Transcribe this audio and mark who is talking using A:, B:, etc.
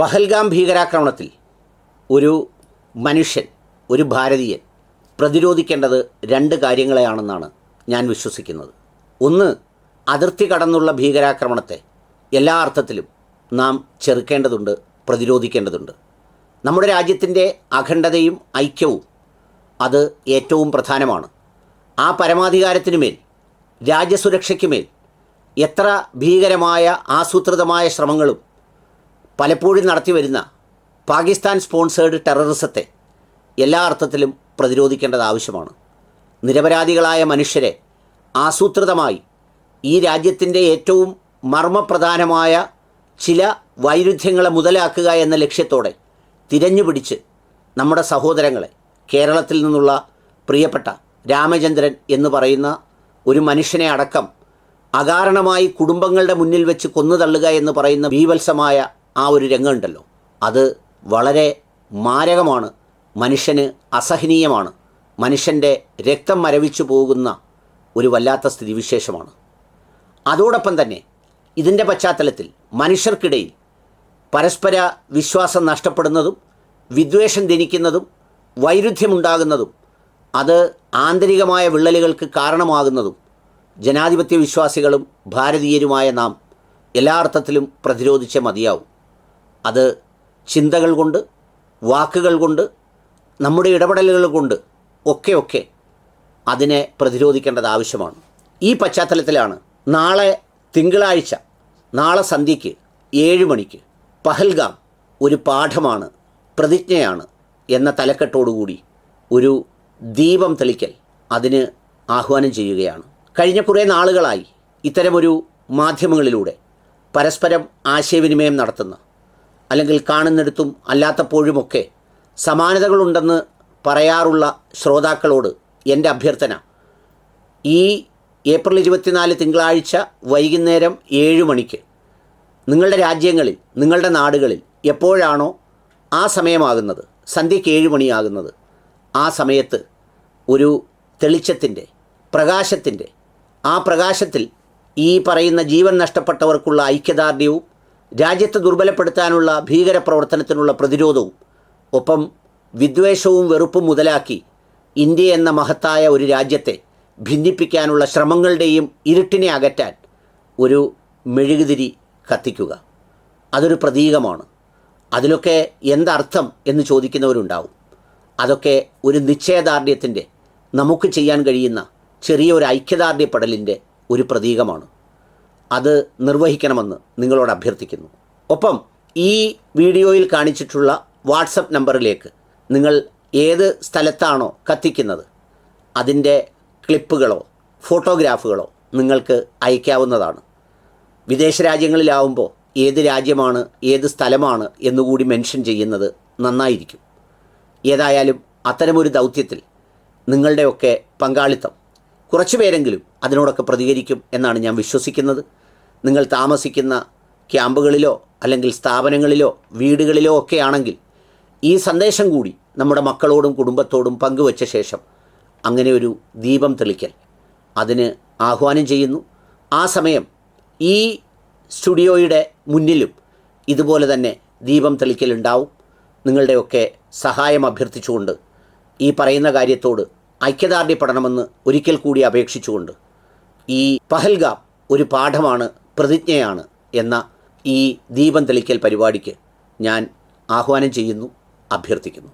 A: പഹൽഗാം ഭീകരാക്രമണത്തിൽ ഒരു മനുഷ്യൻ, ഒരു ഭാരതീയൻ പ്രതിരോധിക്കേണ്ടത് രണ്ട് കാര്യങ്ങളെയാണെന്നാണ് ഞാൻ വിശ്വസിക്കുന്നത്. ഒന്ന്, അതിർത്തി കടന്നുള്ള ഭീകരാക്രമണത്തെ എല്ലാ അർത്ഥത്തിലും നാം ചെറുക്കേണ്ടതുണ്ട്, പ്രതിരോധിക്കേണ്ടതുണ്ട്. നമ്മുടെ രാജ്യത്തിൻ്റെ അഖണ്ഡതയും ഐക്യവും അത് ഏറ്റവും പ്രധാനമാണ്. ആ പരമാധികാരത്തിനുമേൽ, രാജ്യസുരക്ഷയ്ക്കുമേൽ എത്ര ഭീകരമായ ആസൂത്രിതമായ ശ്രമങ്ങളും പലപ്പോഴും നടത്തിവരുന്ന പാകിസ്ഥാൻ സ്പോൺസേഡ് ടെററിസത്തെ എല്ലാ അർത്ഥത്തിലും പ്രതിരോധിക്കേണ്ടത് ആവശ്യമാണ്. നിരപരാധികളായ മനുഷ്യരെ ആസൂത്രിതമായി ഈ രാജ്യത്തിൻ്റെ ഏറ്റവും മർമ്മപ്രധാനമായ ചില വൈരുദ്ധ്യങ്ങളെ മുതലാക്കുക എന്ന ലക്ഷ്യത്തോടെ തിരഞ്ഞുപിടിച്ച് നമ്മുടെ സഹോദരങ്ങളെ, കേരളത്തിൽ നിന്നുള്ള പ്രിയപ്പെട്ട രാമചന്ദ്രൻ എന്ന് പറയുന്ന ഒരു മനുഷ്യനെ അടക്കം അകാരണമായി കുടുംബങ്ങളുടെ മുന്നിൽ വെച്ച് കൊന്നുതള്ളുക എന്ന് പറയുന്ന ബീഭത്സമായ ആ ഒരു രംഗമുണ്ടല്ലോ, അത് വളരെ മാരകമാണ്, മനുഷ്യന് അസഹനീയമാണ്, മനുഷ്യൻ്റെ രക്തം മരവിച്ചു പോകുന്ന ഒരു വല്ലാത്ത സ്ഥിതിവിശേഷമാണ്. അതോടൊപ്പം തന്നെ ഇതിൻ്റെ പശ്ചാത്തലത്തിൽ മനുഷ്യർക്കിടയിൽ പരസ്പര വിശ്വാസം നഷ്ടപ്പെടുന്നതും വിദ്വേഷം ജനിക്കുന്നതും വൈരുദ്ധ്യമുണ്ടാകുന്നതും അത് ആന്തരികമായ വിള്ളലുകൾക്ക് കാരണമാകുന്നതും ജനാധിപത്യ വിശ്വാസികളും ഭാരതീയരുമായ നാം എല്ലാ അർത്ഥത്തിലും പ്രതിരോധിച്ചേ മതിയാവും. അത് ചിന്തകൾ കൊണ്ട്, വാക്കുകൾ കൊണ്ട്, നമ്മുടെ ഇടപെടലുകൾ കൊണ്ട് ഒക്കെ അതിനെ പ്രതിരോധിക്കേണ്ടത് ആവശ്യമാണ്. ഈ പശ്ചാത്തലത്തിലാണ് നാളെ തിങ്കളാഴ്ച, നാളെ സന്ധ്യയ്ക്ക് 7 മണിക്ക് പഹൽഗാം ഒരു പാഠമാണ്, പ്രതിജ്ഞയാണ് എന്ന തലക്കെട്ടോടുകൂടി ഒരു ദീപം തെളിക്കൽ അതിന് ആഹ്വാനം ചെയ്യുകയാണ്. കഴിഞ്ഞ കുറേ നാളുകളായി ഇത്തരമൊരു മാധ്യമങ്ങളിലൂടെ പരസ്പരം ആശയവിനിമയം നടത്തുന്ന, അല്ലെങ്കിൽ കാണുന്നിടത്തും അല്ലാത്തപ്പോഴുമൊക്കെ സമാനതകളുണ്ടെന്ന് പറയാറുള്ള ശ്രോതാക്കളോട് എൻ്റെ അഭ്യർത്ഥന, ഈ ഏപ്രിൽ 24 തിങ്കളാഴ്ച വൈകുന്നേരം 7 മണിക്ക് നിങ്ങളുടെ രാജ്യങ്ങളിൽ, നിങ്ങളുടെ നാടുകളിൽ എപ്പോഴാണോ ആ സമയമാകുന്നത്, സന്ധ്യയ്ക്ക് 7 മണിയാകുന്നത്, ആ സമയത്ത് ഒരു തെളിച്ചത്തിൻ്റെ, പ്രകാശത്തിൻ്റെ, ആ പ്രകാശത്തിൽ ഈ പറയുന്ന ജീവൻ നഷ്ടപ്പെട്ടവർക്കുള്ള ഐക്യദാർഢ്യവും രാജ്യത്തെ ദുർബലപ്പെടുത്താനുള്ള ഭീകരപ്രവർത്തനത്തിനുള്ള പ്രതിരോധവും ഒപ്പം വിദ്വേഷവും വെറുപ്പും മുതലാക്കി ഇന്ത്യ എന്ന മഹത്തായ ഒരു രാജ്യത്തെ ഭിന്നിപ്പിക്കാനുള്ള ശ്രമങ്ങളുടെയും ഇരുട്ടിനെ അകറ്റാൻ ഒരു മെഴുകുതിരി കത്തിക്കുക. അതൊരു പ്രതീകമാണ്. അതിലൊക്കെ എന്തർത്ഥം എന്ന് ചോദിക്കുന്നവരുണ്ടാവും. അതൊക്കെ ഒരു നിശ്ചയദാർഢ്യത്തിൻ്റെ, നമുക്ക് ചെയ്യാൻ കഴിയുന്ന ചെറിയൊരു ഐക്യദാർഢ്യപ്പെടലിൻ്റെ ഒരു പ്രതീകമാണ്. അത് നിർവഹിക്കണമെന്ന് നിങ്ങളോട് അഭ്യർത്ഥിക്കുന്നു. ഒപ്പം ഈ വീഡിയോയിൽ കാണിച്ചിട്ടുള്ള വാട്സപ്പ് നമ്പറിലേക്ക് നിങ്ങൾ ഏത് സ്ഥലത്താണോ കത്തിക്കുന്നത് അതിൻ്റെ ക്ലിപ്പുകളോ ഫോട്ടോഗ്രാഫുകളോ നിങ്ങൾക്ക് അയക്കാവുന്നതാണ്. വിദേശ രാജ്യങ്ങളിലാവുമ്പോൾ ഏത് രാജ്യമാണ്, ഏത് സ്ഥലമാണ് എന്നുകൂടി മെൻഷൻ ചെയ്യുന്നത് നന്നായിരിക്കും. ഏതായാലും അത്തരമൊരു ദൗത്യത്തിൽ നിങ്ങളുടെയൊക്കെ പങ്കാളിത്തം, കുറച്ചു പേരെങ്കിലും അതിനോടൊക്കെ പ്രതികരിക്കും എന്നാണ് ഞാൻ വിശ്വസിക്കുന്നത്. നിങ്ങൾ താമസിക്കുന്ന ക്യാമ്പുകളിലോ അല്ലെങ്കിൽ സ്ഥാപനങ്ങളിലോ വീടുകളിലോ ഒക്കെ ആണെങ്കിൽ ഈ സന്ദേശം കൂടി നമ്മുടെ മക്കളോടും കുടുംബത്തോടും പങ്കുവച്ച ശേഷം അങ്ങനെ ഒരു ദീപം തെളിക്കൽ അതിന് ആഹ്വാനം ചെയ്യുന്നു. ആ സമയം ഈ സ്റ്റുഡിയോയുടെ മുന്നിലും ഇതുപോലെ തന്നെ ദീപം തെളിക്കലുണ്ടാവും. നിങ്ങളുടെയൊക്കെ സഹായം അഭ്യർത്ഥിച്ചുകൊണ്ട് ഈ പറയുന്ന കാര്യത്തോട് ഐക്യദാർഢ്യപ്പെടണമെന്ന് ഒരിക്കൽ കൂടി അപേക്ഷിച്ചുകൊണ്ട് ഈ പഹൽഗാം ഒരു പാഠമാണ്, പ്രതിജ്ഞയാണ് എന്ന ഈ ദീപം തെളിക്കൽ പരിപാടിക്ക് ഞാൻ ആഹ്വാനം ചെയ്യുന്നു, അഭ്യർത്ഥിക്കുന്നു.